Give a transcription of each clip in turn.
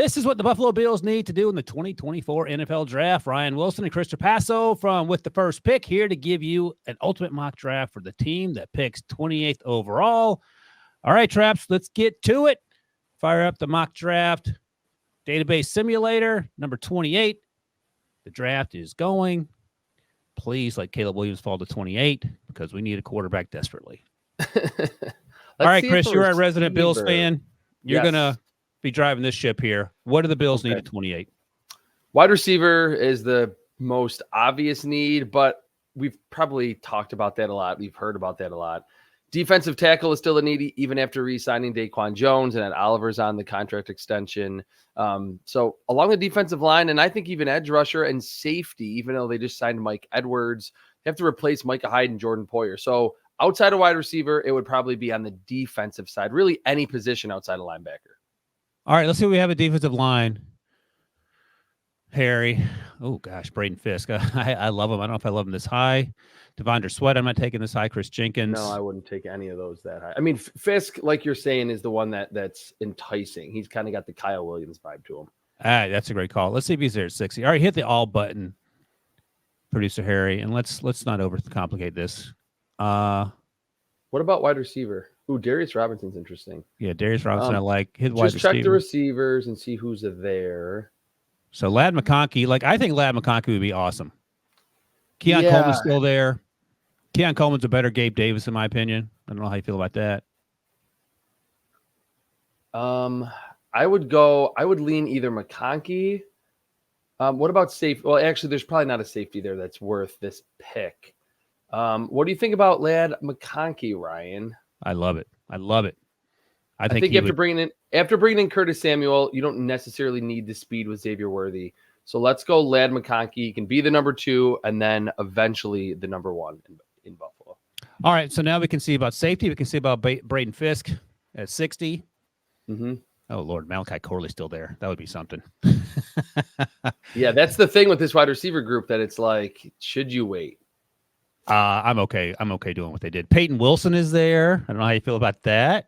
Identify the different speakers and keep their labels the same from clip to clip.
Speaker 1: This is what the Buffalo Bills need to do in the 2024 NFL Draft. Ryan Wilson and Chris Trapasso from With the First Pick here to give you an ultimate mock draft for the team that picks 28th overall. All right, Traps, let's get to it. Fire up the mock draft database simulator, number 28. The draft is going. Please let Caleb Williams fall to 28 because we need a quarterback desperately. All right, Chris, you're a resident Bills fan. You're going to be driving this ship here. What do the Bills need at 28?
Speaker 2: Wide receiver is the most obvious need, but we've probably talked about that a lot. We've heard about that a lot. Defensive tackle is still a need, even after re-signing Daquan Jones, and then Oliver's on the contract extension. So along the defensive line, and I think even edge rusher and safety, even though they just signed Mike Edwards, they have to replace Micah Hyde and Jordan Poyer. So outside of wide receiver, it would probably be on the defensive side, really any position outside of linebacker.
Speaker 1: All right, let's see what we have a defensive line. Harry. Oh, gosh, Braden Fisk. I love him. I don't know if I love him this high. Devondre Sweat, I'm not taking this high. Chris Jenkins.
Speaker 2: No, I wouldn't take any of those that high. I mean, Fisk, like you're saying, is the one that's enticing. He's kind of got the Kyle Williams vibe to him.
Speaker 1: That's a great call. Let's see if he's there at 60. All right, hit the all button, producer Harry, and let's not overcomplicate this.
Speaker 2: What about wide receiver? Ooh, Darius Robinson's interesting.
Speaker 1: Yeah, Darius Robinson, I like. His wide
Speaker 2: receiver. Just check the receivers and see who's there.
Speaker 1: So Ladd McConkey, I think Ladd McConkey would be awesome. Keon Coleman's still there. Keon Coleman's a better Gabe Davis, in my opinion. I don't know how you feel about that.
Speaker 2: I would lean either McConkey. What about safety? Well, actually, there's probably not a safety there that's worth this pick. What do you think about Ladd McConkey, Ryan?
Speaker 1: I love it. I think
Speaker 2: after bringing in Curtis Samuel, you don't necessarily need the speed with Xavier Worthy. So let's go Ladd McConkey. He can be the number 2 and then eventually the number 1 in Buffalo.
Speaker 1: All right, so now we can see about safety. We can see about Braden Fisk at 60.
Speaker 2: Mm-hmm.
Speaker 1: Oh, Lord, Malachi Corley's still there. That would be something.
Speaker 2: Yeah, that's the thing with this wide receiver group, that it's like, should you wait?
Speaker 1: I'm okay. I'm okay doing what they did. Peyton Wilson is there. I don't know how you feel about that.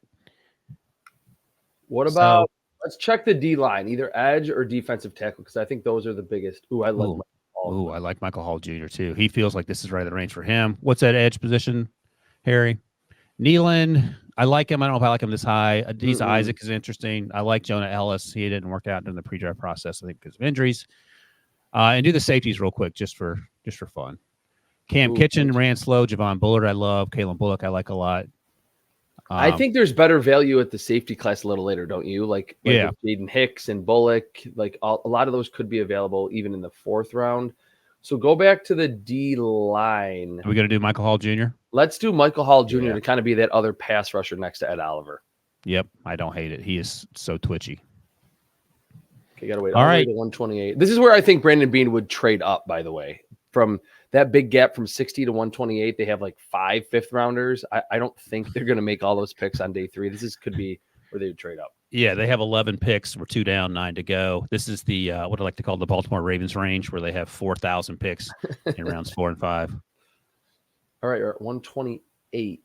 Speaker 2: What about, let's check the D-line, either edge or defensive tackle, because I think those are the biggest. I
Speaker 1: like Michael Hall Jr. too. He feels like this is right in the range for him. What's that edge position, Harry? Nealon, I like him. I don't know if I like him this high. Adisa Isaac is interesting. I like Jonah Ellis. He didn't work out during the pre-draft process, I think, because of injuries. And do the safeties real quick, just for fun. Cam Kitchen ran slow. Javon Bullard, I love. Kalen Bullock, I like a lot.
Speaker 2: I think there's better value at the safety class a little later, don't you? Like Jaden Hicks and Bullock, a lot of those could be available even in the 4th round. So go back to the D line.
Speaker 1: Are we going to do Michael Hall Jr.?
Speaker 2: Let's do Michael Hall Jr. to kind of be that other pass rusher next to Ed Oliver.
Speaker 1: Yep, I don't hate it. He is so twitchy.
Speaker 2: Okay, got to wait all right. To 128. This is where I think Brandon Beane would trade up, by the way. From that big gap from 60 to 128, they have 5 fifth-rounders. I don't think they're going to make all those picks on day 3. Could be where they would trade up.
Speaker 1: Yeah, they have 11 picks. We're 2 down, 9 to go. This is the what I like to call the Baltimore Ravens range, where they have 4,000 picks in rounds 4 and 5.
Speaker 2: All right, we're at 128.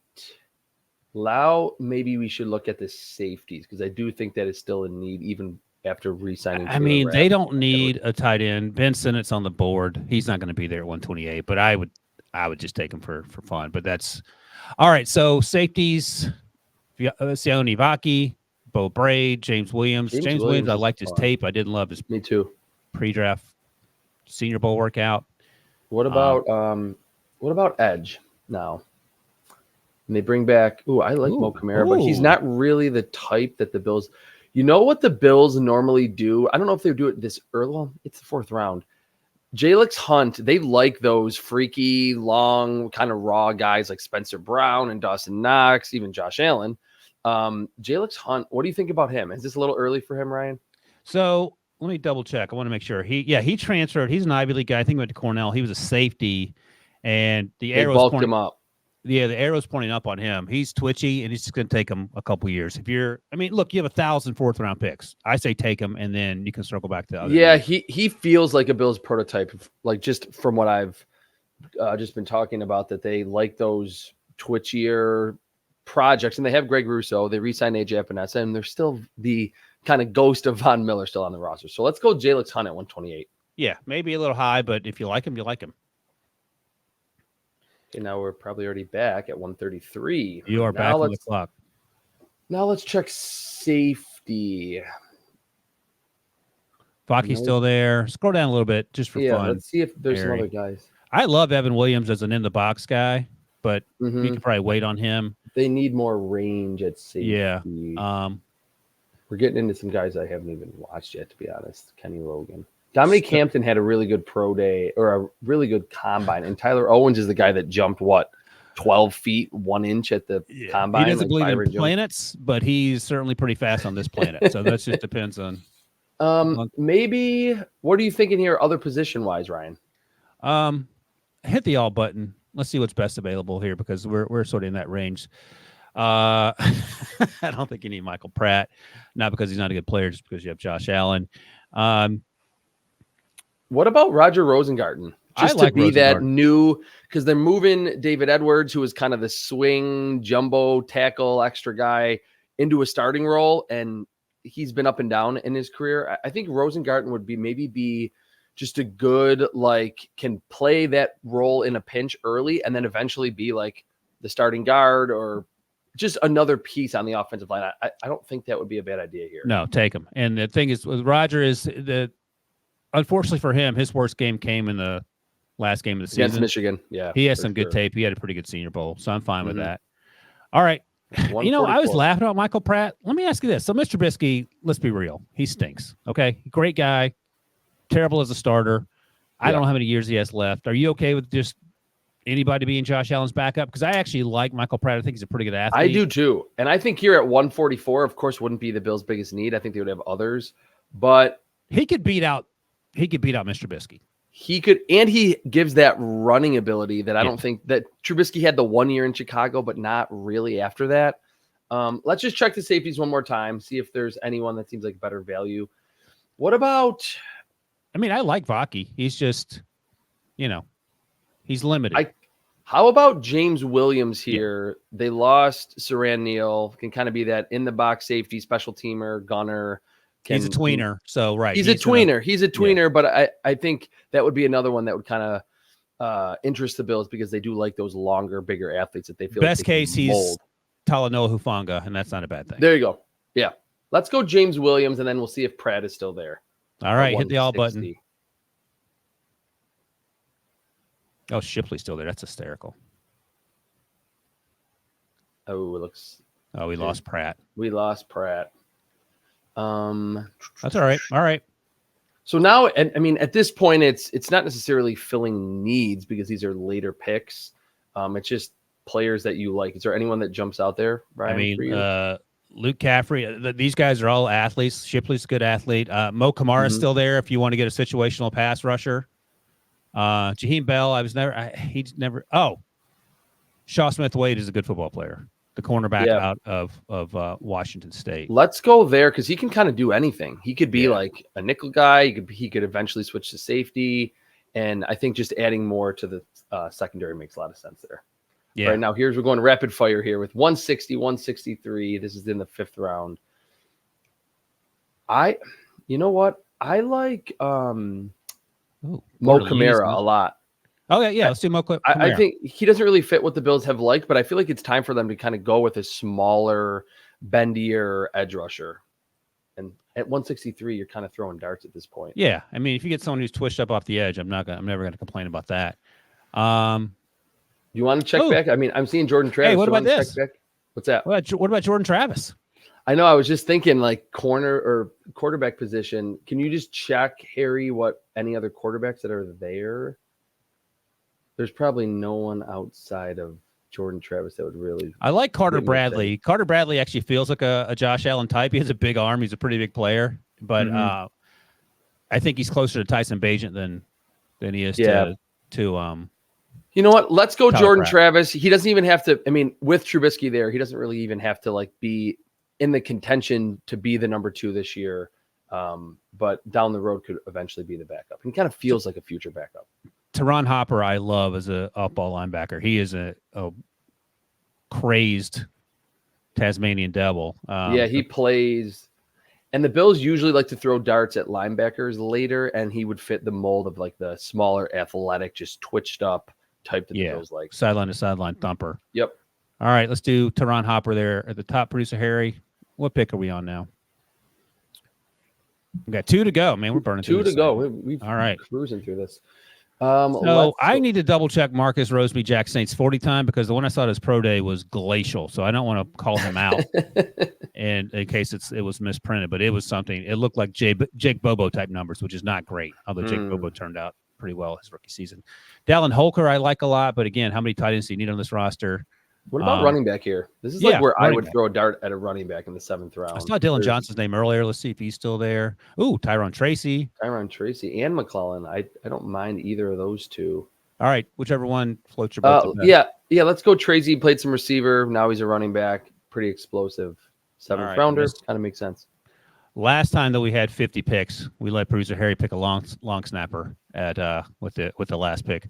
Speaker 2: Lau, maybe we should look at the safeties, because I do think that is still a need, even after re-signing.
Speaker 1: I mean, they don't need a tight end. Ben Sennett's on the board. He's not going to be there at 128, but I would just take him for fun. But that's all right. So safeties, Sione Vaki, Bo Braid, James Williams. James Williams, I liked his tape. I didn't love his pre-draft Senior Bowl workout.
Speaker 2: What about edge now? And they bring back, I like Mo Kamara, but he's not really the type that the Bills. You know what the Bills normally do? I don't know if they do it this early. Well, it's the 4th round. Jalix Hunt, they like those freaky, long, kind of raw guys like Spencer Brown and Dawson Knox, even Josh Allen. Jalix Hunt, what do you think about him? Is this a little early for him, Ryan?
Speaker 1: So let me double check. I want to make sure. He transferred. He's an Ivy League guy. I think he went to Cornell. He was a safety, and they bulked him up. Yeah, the arrow's pointing up on him. He's twitchy, and it's just going to take him a couple years. Look, you have 1,000 4th-round picks. I say take him, and then you can circle back to other.
Speaker 2: Yeah, he feels like a Bills prototype, just from what I've just been talking about, that they like those twitchier projects, and they have Greg Rousseau. They re-signed AJ Epinesa, and they're still the kind of ghost of Von Miller still on the roster. So let's go Jalix Hunt at 128.
Speaker 1: Yeah, maybe a little high, but if you like him, you like him.
Speaker 2: Okay, now we're probably already back at 133.
Speaker 1: You are back on the clock.
Speaker 2: Now let's check safety.
Speaker 1: Vaki's still there. Scroll down a little bit just for fun.
Speaker 2: Let's see if there's some other guys.
Speaker 1: I love Evan Williams as an in-the-box guy, but you can probably wait on him.
Speaker 2: They need more range at safety.
Speaker 1: Yeah.
Speaker 2: We're getting into some guys I haven't even watched yet, to be honest. Kenny Logan. Dominique Hampton had a really good pro day or a really good combine, and Tyler Owens is the guy that jumped, 12 feet, 1 inch at the combine?
Speaker 1: He doesn't believe in planets, but he's certainly pretty fast on this planet. So that just depends on.
Speaker 2: Maybe, what are you thinking here other position-wise, Ryan?
Speaker 1: Hit the all button. Let's see what's best available here because we're sort of in that range. I don't think you need Michael Pratt, not because he's not a good player, just because you have Josh Allen.
Speaker 2: What about Roger Rosengarten? Just to be that new, because they're moving David Edwards, who is kind of the swing jumbo tackle extra guy, into a starting role, and he's been up and down in his career. I think Rosengarten would be just a good, can play that role in a pinch early and then eventually be like the starting guard or just another piece on the offensive line. I don't think that would be a bad idea here.
Speaker 1: No, take him. And the thing is with Roger is that unfortunately for him, his worst game came in the last game of the season.
Speaker 2: Against Michigan. Yeah.
Speaker 1: He has some good tape. He had a pretty good Senior Bowl, so I'm fine with that. All right. I was laughing about Michael Pratt. Let me ask you this. So Mr. Trubisky, let's be real. He stinks. Okay. Great guy. Terrible as a starter. I don't know how many years he has left. Are you okay with just anybody being Josh Allen's backup? Because I actually like Michael Pratt. I think he's a pretty good athlete.
Speaker 2: I do too. And I think here at 144, of course, wouldn't be the Bills' biggest need. I think they would have others. But
Speaker 1: he could beat out Mr. Trubisky.
Speaker 2: He could, and he gives that running ability that I don't think that Trubisky had the 1 year in Chicago, but not really after that. Let's just check the safeties one more time, see if there's anyone that seems like better value. What about?
Speaker 1: I mean, I like Vaki. He's just, he's limited.
Speaker 2: How about James Williams here? Yeah. They lost Saran Neal, can kind of be that in the box safety, special teamer, gunner.
Speaker 1: He's a tweener, so right.
Speaker 2: He's a tweener, but I think that would be another one that would kind of interest the Bills because they do like those longer, bigger athletes that they feel.
Speaker 1: Best case, he's Talanoa Hufanga, and that's not a bad thing.
Speaker 2: There you go. Yeah, let's go James Williams, and then we'll see if Pratt is still there.
Speaker 1: All right, hit the all button. Oh, Shipley's still there. That's hysterical.
Speaker 2: Oh, it looks.
Speaker 1: Oh, we lost Pratt.
Speaker 2: We lost Pratt.
Speaker 1: That's all right. All right.
Speaker 2: So now, and I mean, at this point, it's not necessarily filling needs because these are later picks. It's just players that you like. Is there anyone that jumps out there, Brian?
Speaker 1: I mean, Luke Caffrey. These guys are all athletes. Shipley's a good athlete. Mo Kamara's still there if you want to get a situational pass rusher. Jaheim Bell. He's never. Oh, Shaw Smith-Wade is a good football player. The cornerback out of Washington State.
Speaker 2: Let's go there because he can kind of do anything. He could be like a nickel guy. He could eventually switch to safety. And I think just adding more to the secondary makes a lot of sense there. Yeah. All right, now we're going rapid fire here with 160, 163. This is in the 5th round. You know what? I like Mo Kamara a lot.
Speaker 1: Oh, yeah. Let's do Mo Kamara.
Speaker 2: I think he doesn't really fit what the Bills have liked, but I feel like it's time for them to kind of go with a smaller, bendier edge rusher. And at 163, you're kind of throwing darts at this point.
Speaker 1: Yeah. I mean, if you get someone who's twitched up off the edge, I'm never going to complain about that.
Speaker 2: You want to check back? I mean, I'm seeing Jordan Travis.
Speaker 1: Hey, what about this?
Speaker 2: What's that?
Speaker 1: What about Jordan Travis?
Speaker 2: I know. I was just thinking like corner or quarterback position. Can you just check, Harry, what any other quarterbacks that are there? There's probably no one outside of Jordan Travis that would really.
Speaker 1: I like Carter Bradley. Carter Bradley actually feels like a Josh Allen type. He has a big arm. He's a pretty big player, but I think he's closer to Tyson Bagent than he is to.
Speaker 2: You know what? Let's go Jordan Travis. He doesn't even have to. I mean, with Trubisky there, he doesn't really even have to be in the contention to be the number 2 this year. But down the road could eventually be the backup. He kind of feels like a future backup.
Speaker 1: Teron Hopper, I love as a off-ball linebacker. He is a crazed Tasmanian devil.
Speaker 2: He plays. And the Bills usually like to throw darts at linebackers later, and he would fit the mold of like the smaller, athletic, just twitched up type that the Bills like.
Speaker 1: Sideline to sideline thumper.
Speaker 2: Yep.
Speaker 1: All right, let's do Teron Hopper there at the top. Producer Harry, what pick are we on now? We got 2 to go, man. We're burning
Speaker 2: two
Speaker 1: through
Speaker 2: to go. We've
Speaker 1: all right,
Speaker 2: cruising through this.
Speaker 1: So I need to double check Marcus Roseby Jack Saint's 40 time, because the one I saw at his pro day was glacial. So I don't want to call him out and in case it was misprinted, but it was something. It looked like Jake Bobo type numbers, which is not great. Although Jake Bobo turned out pretty well his rookie season. Dallin Holker, I like a lot, but again, how many tight ends do you need on this roster?
Speaker 2: What about running back here? This is like where I would throw a dart at a running back in the 7th round.
Speaker 1: I saw Dylan Johnson's name earlier. Let's see if he's still there. Ooh, Tyrone Tracy
Speaker 2: and McClellan. I don't mind either of those two.
Speaker 1: All right, whichever one floats your boat.
Speaker 2: Yeah. Let's go. Tracy played some receiver. Now he's a running back. Pretty explosive. 7th rounder. Kind of makes sense. Last
Speaker 1: time that we had 50 picks, we let producer Harry pick a long snapper at with the last pick.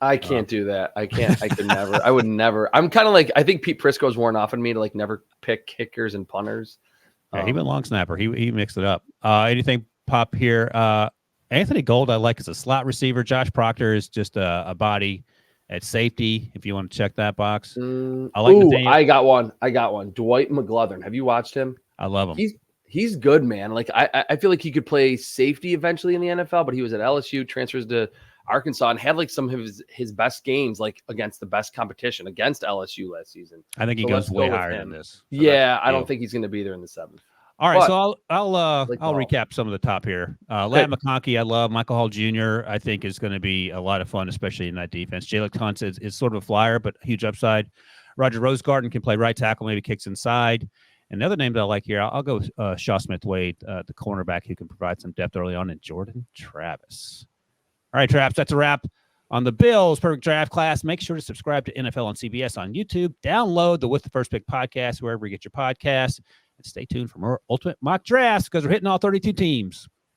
Speaker 2: I can't do that. I can't. I could never. I would never. I'm kind of like, I think Pete Prisco's worn off on me to like never pick kickers and punters.
Speaker 1: Yeah, he went long snapper. He mixed it up. Anything pop here? Anthony Gold I like as a slot receiver. Josh Proctor is just a body at safety, if you want to check that box.
Speaker 2: I like. I got one. Dwight McGlothern. Have you watched him?
Speaker 1: I love him.
Speaker 2: He's good, man. Like I feel like he could play safety eventually in the NFL, but he was at LSU, transfers to Arkansas, and had like some of his best games, like against the best competition against LSU last season.
Speaker 1: I think he goes way higher than this.
Speaker 2: So yeah, I don't think he's going to be there in the 7th.
Speaker 1: All right, so I'll recap some of the top here. Lat McConkey, I love. Michael Hall Jr., I think, is going to be a lot of fun, especially in that defense. Jalen Hunt is sort of a flyer, but huge upside. Roger Rosegarden can play right tackle, maybe kicks inside. And another name that I like here, I'll go with Shaw Smith-Wade, the cornerback who can provide some depth early on, and Jordan Travis. All right, Traps, that's a wrap on the Bills Perfect Draft class. Make sure to subscribe to NFL on CBS on YouTube. Download the With the First Pick podcast wherever you get your podcasts. And stay tuned for more Ultimate Mock Drafts, because we're hitting all 32 teams.